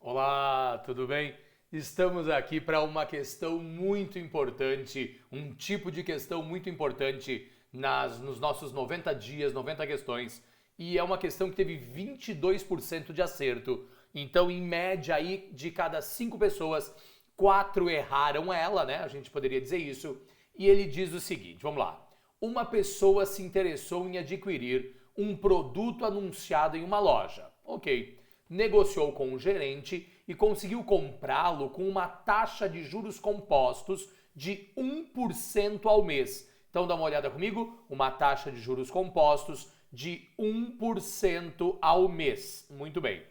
Olá, tudo bem? Estamos aqui para uma questão muito importante, um tipo de questão muito importante nos nossos 90 dias, 90 questões. E é uma questão que teve 22% de acerto. Então, em média, aí, de cada 5 pessoas, 4 erraram ela, né? A gente poderia dizer isso. E ele diz o seguinte, vamos lá. Uma pessoa se interessou em adquirir um produto anunciado em uma loja. Ok. Negociou com o gerente e conseguiu comprá-lo com uma taxa de juros compostos de 1% ao mês. Então dá uma olhada comigo, uma taxa de juros compostos de 1% ao mês. Muito bem.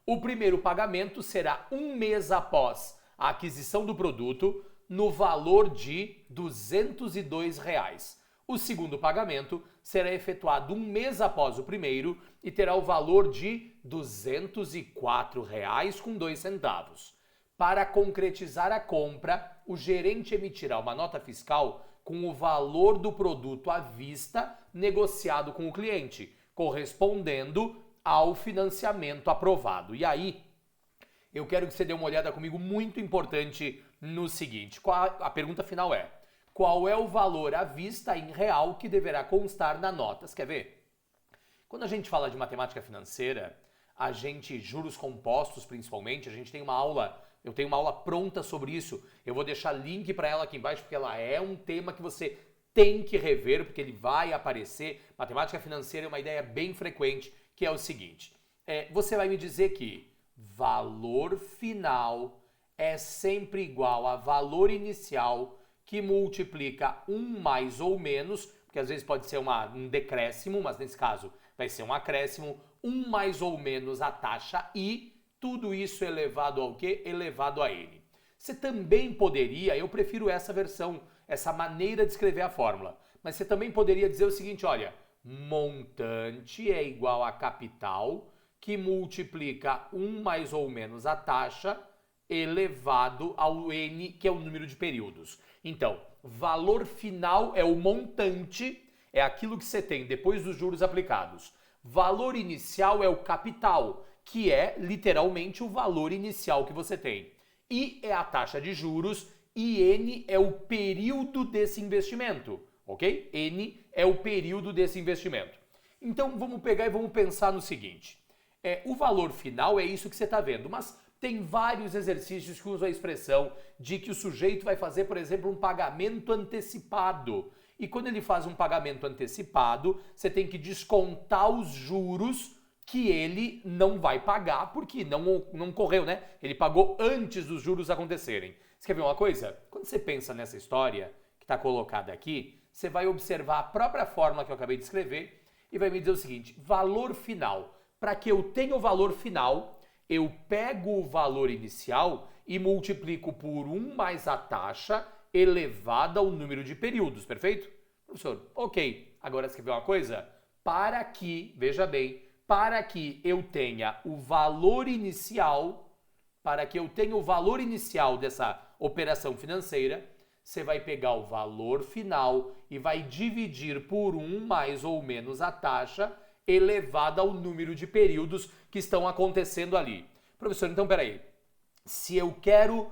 O primeiro pagamento será um mês após a aquisição do produto, no valor de R$ 202. O segundo pagamento será efetuado um mês após o primeiro e terá o valor de R$ 204,02. Para concretizar a compra, o gerente emitirá uma nota fiscal com o valor do produto à vista negociado com o cliente, correspondendo ao financiamento aprovado. E aí, eu quero que você dê uma olhada comigo muito importante no seguinte. A pergunta final é: qual é o valor à vista em real que deverá constar na nota? Você quer ver? Quando a gente fala de matemática financeira, juros compostos principalmente, a gente tem uma aula, eu tenho uma aula pronta sobre isso. Eu vou deixar link para ela aqui embaixo, porque ela é um tema que você tem que rever, porque ele vai aparecer. Matemática financeira é uma ideia bem frequente, que é o seguinte. Você vai me dizer que valor final é sempre igual a valor inicial que multiplica um mais ou menos, porque às vezes pode ser um decréscimo, mas nesse caso vai ser um acréscimo, um mais ou menos a taxa I, tudo isso elevado ao quê? Elevado a N. Você também poderia, eu prefiro essa versão, essa maneira de escrever a fórmula, mas você também poderia dizer o seguinte, olha, montante é igual a capital, que multiplica um mais ou menos a taxa, elevado ao N, que é o número de períodos. Então, valor final é o montante, é aquilo que você tem depois dos juros aplicados. Valor inicial é o capital, que é literalmente o valor inicial que você tem. I é a taxa de juros e N é o período desse investimento, ok? N é o período desse investimento. Então, vamos pegar e vamos pensar no seguinte. O valor final é isso que você está vendo, mas tem vários exercícios que usam a expressão de que o sujeito vai fazer, por exemplo, um pagamento antecipado. E quando ele faz um pagamento antecipado, você tem que descontar os juros que ele não vai pagar, porque não correu, né? Ele pagou antes dos juros acontecerem. Você quer ver uma coisa? Quando você pensa nessa história que está colocada aqui, você vai observar a própria fórmula que eu acabei de escrever e vai me dizer o seguinte, valor final. Para que eu tenha o valor final, eu pego o valor inicial e multiplico por 1 mais a taxa elevada ao número de períodos, perfeito? Professor, ok. Agora você quer ver uma coisa? Para que, veja bem, para que eu tenha o valor inicial, dessa operação financeira, você vai pegar o valor final e vai dividir por 1 mais ou menos a taxa elevada ao número de períodos que estão acontecendo ali. Professor, então peraí, se eu quero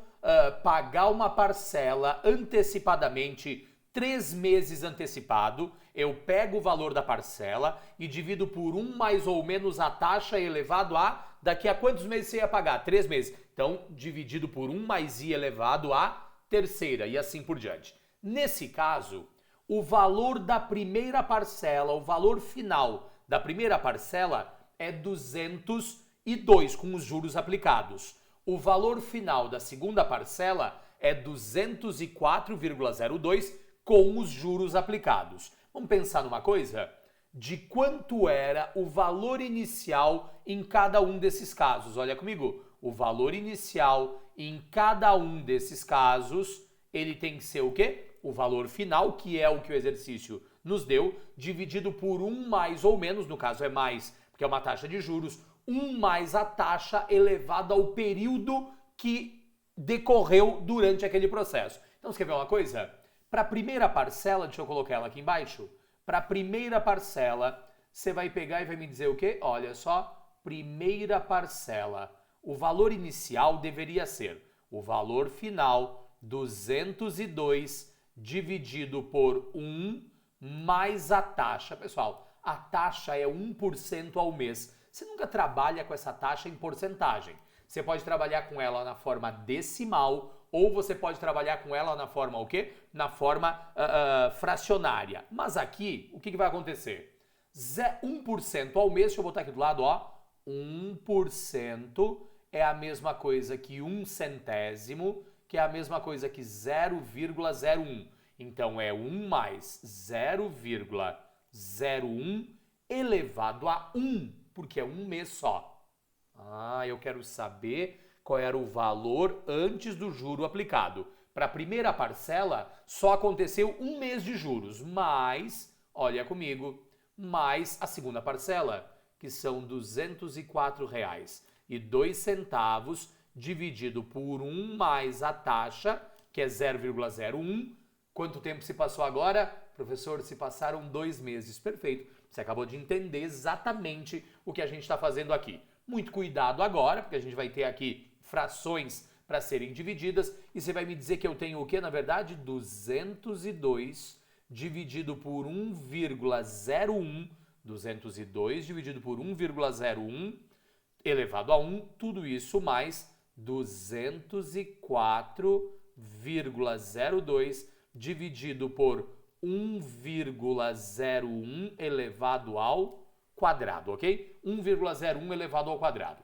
pagar uma parcela antecipadamente, 3 meses antecipado, eu pego o valor da parcela e divido por 1 mais ou menos a taxa elevado a, daqui a quantos meses você ia pagar? 3 meses. Então, dividido por 1 mais I elevado a terceira e assim por diante. Nesse caso, o valor da primeira parcela, o valor final da primeira parcela é 202 com os juros aplicados. O valor final da segunda parcela é 204,02 com os juros aplicados. Vamos pensar numa coisa? De quanto era o valor inicial em cada um desses casos? Olha comigo, o valor inicial em cada um desses casos, ele tem que ser o quê? O valor final, que é o que o exercício nos deu, dividido por 1 mais ou menos, no caso é mais, porque é uma taxa de juros, 1 mais a taxa elevada ao período que decorreu durante aquele processo. Então, você quer ver uma coisa? Para a primeira parcela, deixa eu colocar ela aqui embaixo, para a primeira parcela, você vai pegar e vai me dizer o quê? Olha só, primeira parcela. O valor inicial deveria ser o valor final 202 dividido por 1 mais a taxa. Pessoal, a taxa é 1% ao mês. Você nunca trabalha com essa taxa em porcentagem. Você pode trabalhar com ela na forma decimal ou você pode trabalhar com ela na forma o quê? Na forma fracionária. Mas aqui, o que vai acontecer? 1% ao mês, deixa eu botar aqui do lado, ó. 1% é a mesma coisa que 1 centésimo, que é a mesma coisa que 0,01. Então é 1 mais 0,01 elevado a 1, porque é um mês só. Eu quero saber qual era o valor antes do juro aplicado. Para a primeira parcela, só aconteceu um mês de juros, mais, olha comigo, mais a segunda parcela, que são R$ 204,02 dividido por 1 mais a taxa, que é 0,01. Quanto tempo se passou agora? Professor, se passaram 2 meses. Perfeito. Você acabou de entender exatamente o que a gente está fazendo aqui. Muito cuidado agora, porque a gente vai ter aqui frações para serem divididas e você vai me dizer que eu tenho o quê? Na verdade, 202 dividido por 1,01, 202 dividido por 1,01 elevado a 1, tudo isso mais 204,02 dividido por 1,01 elevado ao quadrado, ok? 1,01 elevado ao quadrado.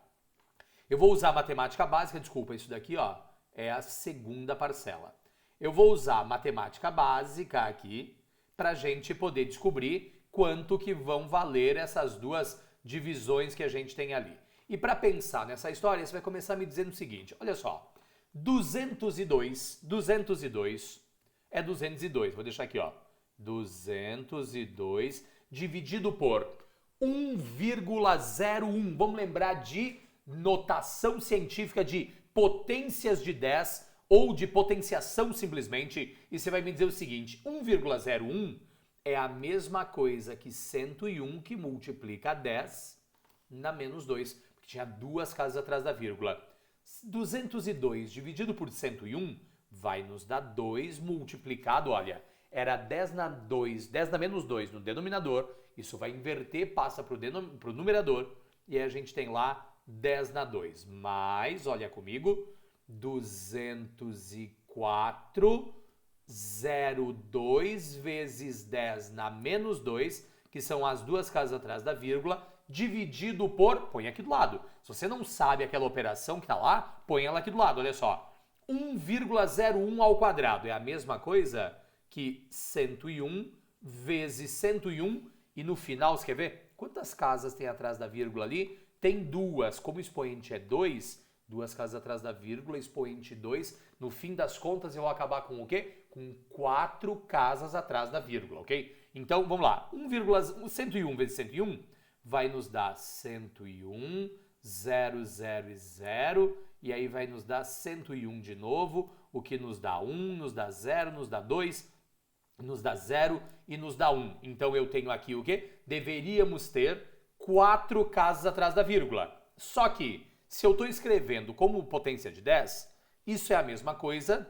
Eu vou usar a matemática básica, desculpa, isso daqui, ó, é a segunda parcela. Eu vou usar a matemática básica aqui para a gente poder descobrir quanto que vão valer essas duas divisões que a gente tem ali. E para pensar nessa história, você vai começar me dizendo o seguinte, olha só, 202 é 202, vou deixar aqui, ó, 202 dividido por 1,01. Vamos lembrar de notação científica de potências de 10 ou de potenciação simplesmente. E você vai me dizer o seguinte, 1,01 é a mesma coisa que 101 que multiplica 10 na menos 2, porque tinha duas casas atrás da vírgula. 202 dividido por 101 vai nos dar 2 multiplicado, olha, era 10 na menos 2 no denominador, isso vai inverter, passa para o numerador, e aí a gente tem lá 10 na 2, mais, olha comigo, 204,02 vezes 10 na menos 2, que são as duas casas atrás da vírgula, dividido por, põe aqui do lado, se você não sabe aquela operação que está lá, põe ela aqui do lado, olha só, 1,01 ao quadrado é a mesma coisa que 101 vezes 101 e no final, você quer ver? Quantas casas tem atrás da vírgula ali? Tem duas, como o expoente é 2, duas casas atrás da vírgula, expoente 2, no fim das contas eu vou acabar com o quê? Com 4 casas atrás da vírgula, ok? Então, vamos lá, 101 vezes 101 vai nos dar 101, 0, 0 e 0, e aí vai nos dar 101 de novo, o que nos dá 1, nos dá 0, nos dá 2, nos dá 0 e nos dá 1. Então eu tenho aqui o quê? Deveríamos ter 4 casas atrás da vírgula. Só que, se eu estou escrevendo como potência de 10, isso é a mesma coisa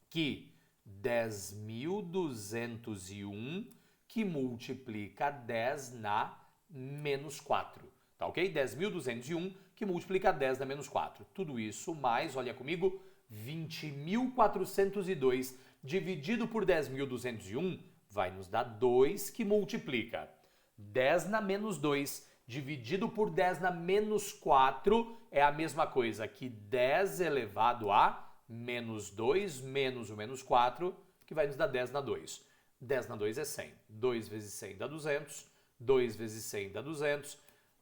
que 10.201 que multiplica 10 na menos 4. Tá ok? 10.201 que multiplica 10 na menos 4. Tudo isso mais, olha comigo, 20.402 dividido por 10.201 vai nos dar 2 que multiplica 10 na menos 2 dividido por 10 na menos 4 é a mesma coisa que 10 elevado a menos 2 menos o menos 4, que vai nos dar 10 na 2. 10 na 2 é 100. 2 vezes 100 dá 200. 2 vezes 100 dá 200.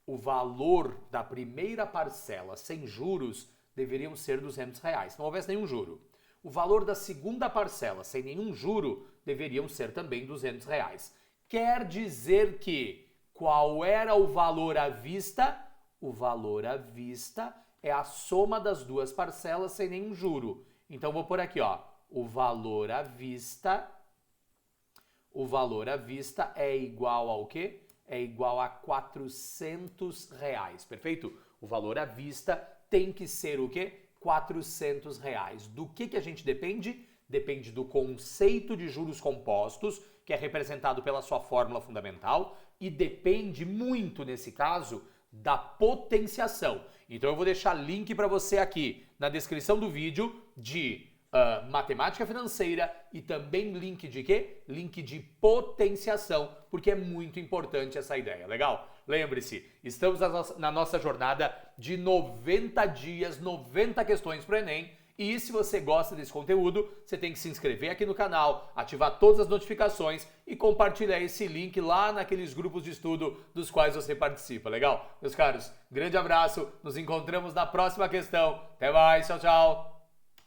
O valor da primeira parcela sem juros deveriam ser R$200, se não houvesse nenhum juro. O valor da segunda parcela sem nenhum juro deveriam ser também R$200. Quer dizer que qual era o valor à vista? O valor à vista é a soma das duas parcelas sem nenhum juro. Então vou pôr aqui, ó, o valor à vista é igual ao quê? É igual a R$400, perfeito? O valor à vista tem que ser o quê? R$ 400. Do que a gente depende? Depende do conceito de juros compostos, que é representado pela sua fórmula fundamental, e depende muito, nesse caso, da potenciação. Então eu vou deixar link para você aqui na descrição do vídeo de matemática financeira e também link de quê? Link de potenciação, porque é muito importante essa ideia, legal? Lembre-se, estamos na nossa jornada de 90 dias, 90 questões para o Enem. E se você gosta desse conteúdo, você tem que se inscrever aqui no canal, ativar todas as notificações e compartilhar esse link lá naqueles grupos de estudo dos quais você participa, legal? Meus caros, grande abraço, nos encontramos na próxima questão. Até mais, tchau, tchau!